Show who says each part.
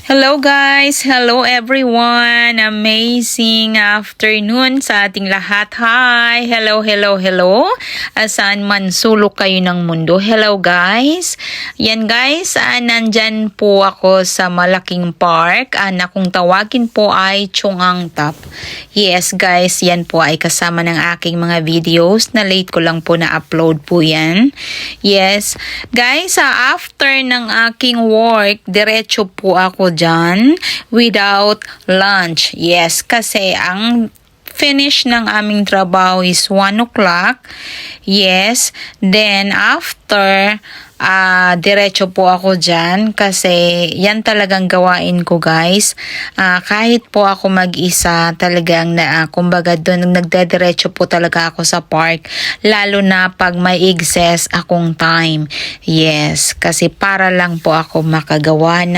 Speaker 1: Hello guys! Hello everyone! Amazing afternoon sa ating lahat. Hi! Hello, hello, hello! Saan man sulok kayo ng mundo. Hello guys! Yan guys, nandyan po ako sa malaking park na kung tawagin po ay Chung'ang Tap. Yes guys, yan po ay kasama ng aking mga videos na late ko lang po na-upload po yan. Yes, guys, after ng aking work, diretso po ako dyan without lunch. Yes, kasi ang finish ng aming trabaho is 1 o'clock. Yes, then after diretso po ako dyan kasi yan talagang gawain ko guys. Kahit po ako mag-isa talagang kumbaga doon nagdediretso po talaga ako sa park, lalo na pag may excess akong time. Yes, kasi para lang po ako makagawa na